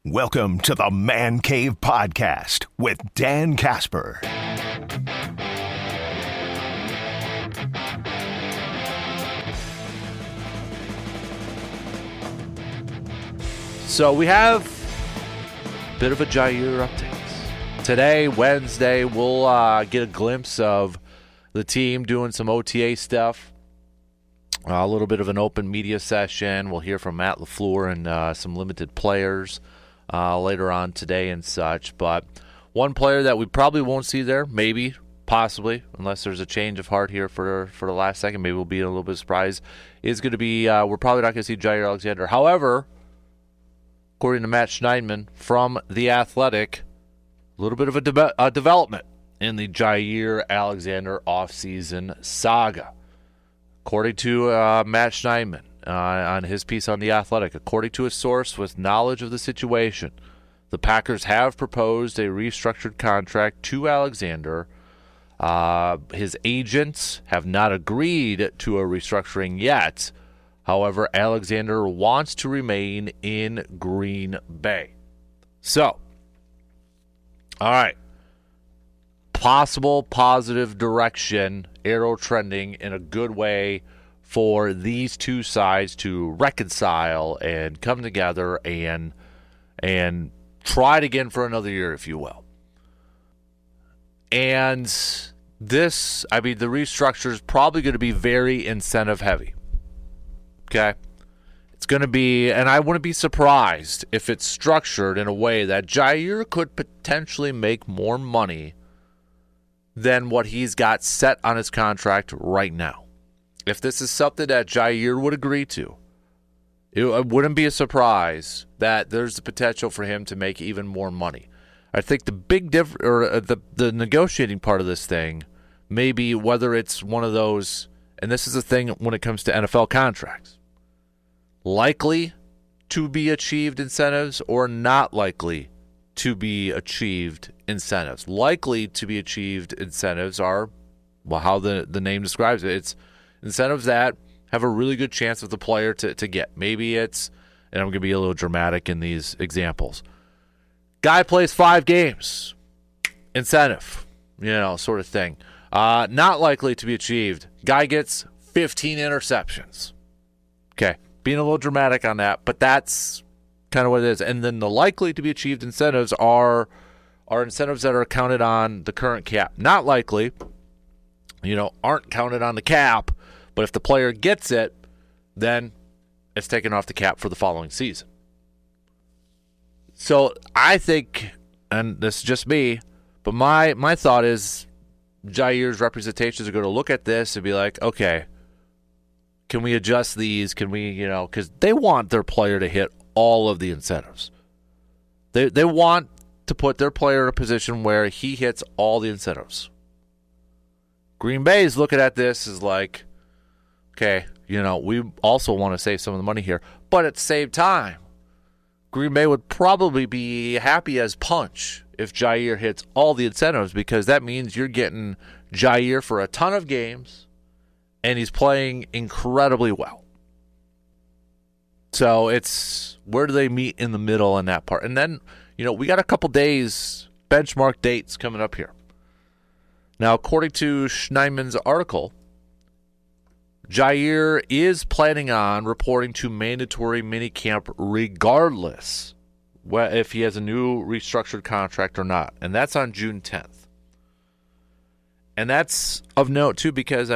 Welcome to the Man Cave Podcast with Dan Casper. So we have a bit of a Jaire update. Today, Wednesday, we'll get a glimpse of the team doing some OTA stuff. A little bit of an open media session. We'll hear from Matt LaFleur and some limited players later on today and such. But one player that we probably won't see there, maybe, possibly, unless there's a change of heart here for the last second, maybe we'll be a little bit surprised, is going to be, we're probably not going to see Jaire Alexander. However, according to Matt Schneidman from The Athletic, a little bit of a development in the Jaire Alexander offseason saga. According to Matt Schneidman on his piece on The Athletic, according to a source with knowledge of the situation, the Packers have proposed a restructured contract to Alexander. His agents have not agreed to a restructuring yet. However, Alexander wants to remain in Green Bay. So, all right. Possible positive direction, arrow trending in a good way for these two sides to reconcile and come together and try it again for another year, if you will. And this, the restructure is probably going to be very incentive heavy. Okay? It's going to be, and I wouldn't be surprised if it's structured in a way that Jaire could potentially make more money than what he's got set on his contract right now. If this is something that Jaire would agree to, it wouldn't be a surprise that there's the potential for him to make even more money. I think the big the negotiating part of this thing may be whether it's one of those, and this is the thing when it comes to NFL contracts, likely to be achieved incentives or not likely to be achieved incentives. Likely to be achieved incentives are, well, how the name describes it. It's incentives that have a really good chance of the player to get. Maybe it's, and I'm going to be a little dramatic in these examples. Guy plays 5 games. Incentive, sort of thing. Not likely to be achieved. Guy gets 15 interceptions. Okay, being a little dramatic on that, but that's kind of what it is. And then the likely to be achieved incentives are incentives that are counted on the current cap. Not likely, aren't counted on the cap, but if the player gets it, then it's taken off the cap for the following season. So I think, and this is just me, but my thought is Jaire's representations are going to look at this and be like, okay, can we adjust these? Can we, because they want their player to hit all of the incentives. They want to put their player in a position where he hits all the incentives. Green Bay is looking at this as like, okay, we also want to save some of the money here. But at the same time, Green Bay would probably be happy as punch if Jaire hits all the incentives, because that means you're getting Jaire for a ton of games and he's playing incredibly well. So it's, where do they meet in the middle in that part? And then, we got a couple days, benchmark dates coming up here. Now, according to Schneidman's article, Jaire is planning on reporting to mandatory minicamp regardless if he has a new restructured contract or not. And that's on June 10th. And that's of note, too, because,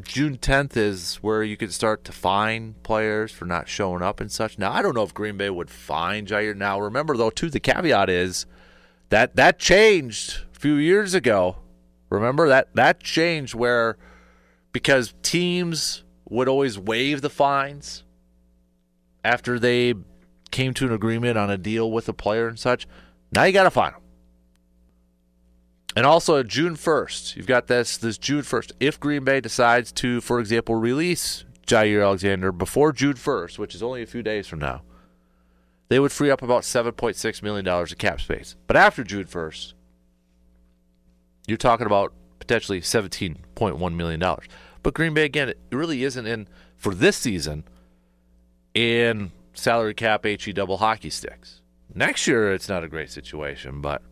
June 10th is where you can start to fine players for not showing up and such. Now, I don't know if Green Bay would fine Jaire. Now, remember, though, too, the caveat is that changed a few years ago. Remember that changed where, because teams would always waive the fines after they came to an agreement on a deal with a player and such. Now you got to fine them. And also June 1st, you've got this June 1st. If Green Bay decides to, for example, release Jaire Alexander before June 1st, which is only a few days from now, they would free up about $7.6 million of cap space. But after June 1st, you're talking about potentially $17.1 million. But Green Bay, again, it really isn't in, for this season, in salary cap HE double hockey sticks. Next year, it's not a great situation, but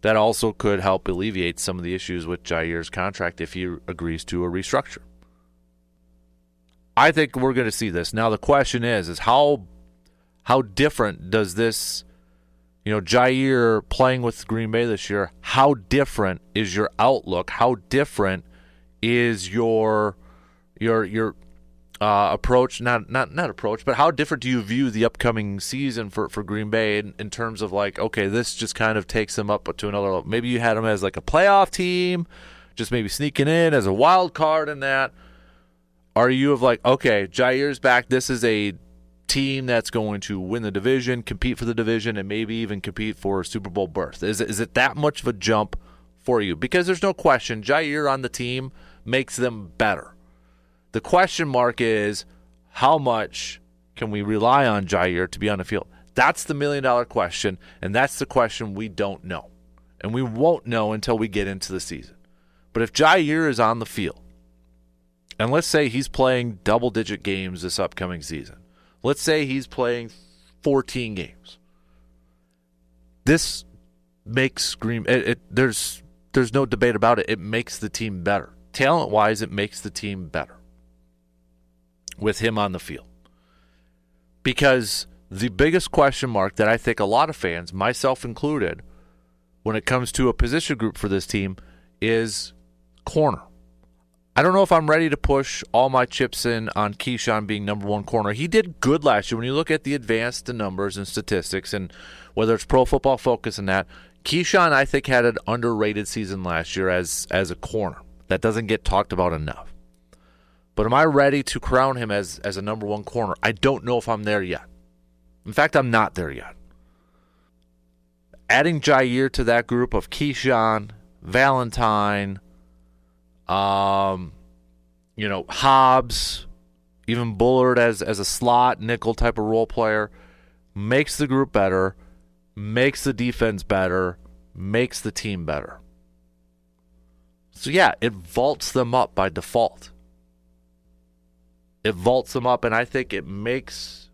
that also could help alleviate some of the issues with Jaire's contract if he agrees to a restructure. I think we're going to see this. Now, the question is how different does this, Jaire playing with Green Bay this year, how different is your outlook? How different is your approach, not approach, but how different do you view the upcoming season for Green Bay in terms of like, okay, this just kind of takes them up to another level. Maybe you had them as like a playoff team, just maybe sneaking in as a wild card in that. Are you of like, okay, Jaire's back, this is a team that's going to win the division, compete for the division, and maybe even compete for a Super Bowl berth? Is it that much of a jump for you? Because there's no question, Jaire on the team makes them better. The question mark is, how much can we rely on Jaire to be on the field? That's the $1 million question, and that's the question we don't know. And we won't know until we get into the season. But if Jaire is on the field, and let's say he's playing double-digit games this upcoming season. Let's say he's playing 14 games. This makes Green there's no debate about it. It makes the team better. Talent-wise, it makes the team better with him on the field. Because the biggest question mark that I think a lot of fans, myself included, when it comes to a position group for this team is corner. I don't know if I'm ready to push all my chips in on Keyshawn being number one corner. He did good last year. When you look at the advanced numbers and statistics, and whether it's Pro Football Focus and that, Keyshawn, I think, had an underrated season last year as a corner. That doesn't get talked about enough. But am I ready to crown him as a number one corner? I don't know if I'm there yet. In fact, I'm not there yet. Adding Jaire to that group of Keyshawn, Valentine, Hobbs, even Bullard as a slot nickel type of role player, makes the group better, makes the defense better, makes the team better. So yeah, it vaults them up by default. It vaults them up, and I think it makes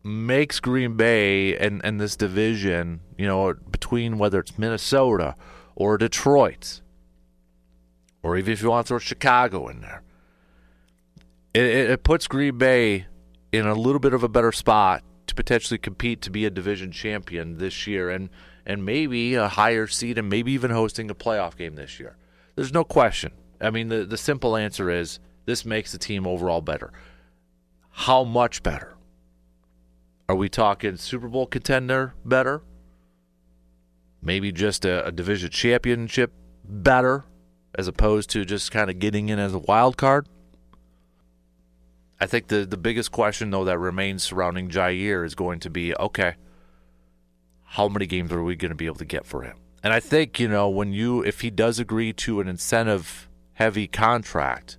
Green Bay and this division, between whether it's Minnesota or Detroit, or even if you want to throw Chicago in there, it puts Green Bay in a little bit of a better spot to potentially compete to be a division champion this year and maybe a higher seed and maybe even hosting a playoff game this year. There's no question. I mean, the simple answer is this makes the team overall better. How much better? Are we talking Super Bowl contender better? Maybe just a division championship better, as opposed to just kind of getting in as a wild card? I think the biggest question, though, that remains surrounding Jaire is going to be, okay, how many games are we going to be able to get for him? And I think, if he does agree to an incentive-heavy contract,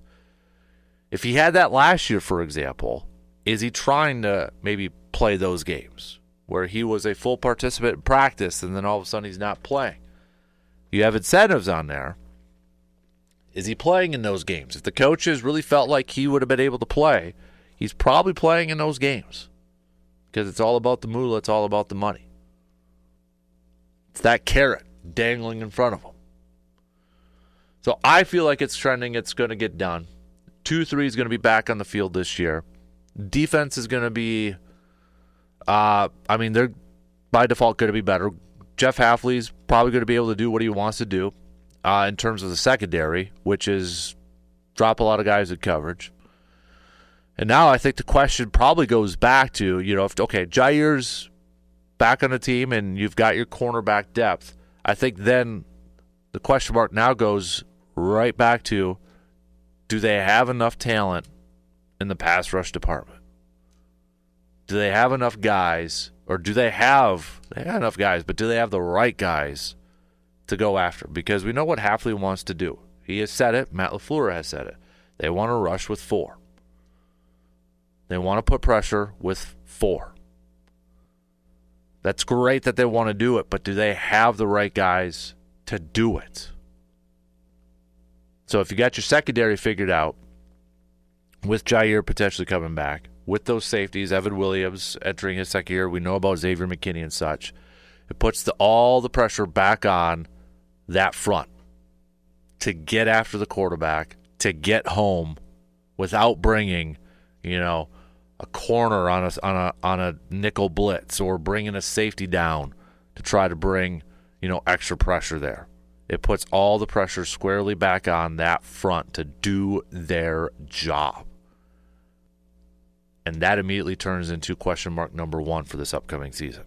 if he had that last year, for example, is he trying to maybe play those games where he was a full participant in practice and then all of a sudden he's not playing? You have incentives on there. Is he playing in those games? If the coaches really felt like he would have been able to play, he's probably playing in those games because it's all about the moolah, it's all about the money. It's that carrot dangling in front of him. So I feel like it's trending. It's going to get done. 2-3 is going to be back on the field this year. Defense is going to be, they're by default going to be better. Jeff Hafley's probably going to be able to do what he wants to do in terms of the secondary, which is drop a lot of guys in coverage. And now I think the question probably goes back to, Jaire's back on the team and you've got your cornerback depth. I think then the question mark now goes right back to, do they have enough talent in the pass rush department? Do they have enough guys, or they got enough guys, but do they have the right guys to go after? Because we know what Hafley wants to do. He has said it. Matt LaFleur has said it. They want to rush with 4. They want to put pressure with 4. That's great that they want to do it, but do they have the right guys to do it? So if you got your secondary figured out, with Jaire potentially coming back, with those safeties, Evan Williams entering his second year. We know about Xavier McKinney and such. It puts all the pressure back on that front to get after the quarterback, to get home without bringing, a corner on a nickel blitz or bringing a safety down to try to bring, extra pressure there. It puts all the pressure squarely back on that front to do their job. And that immediately turns into question mark number one for this upcoming season.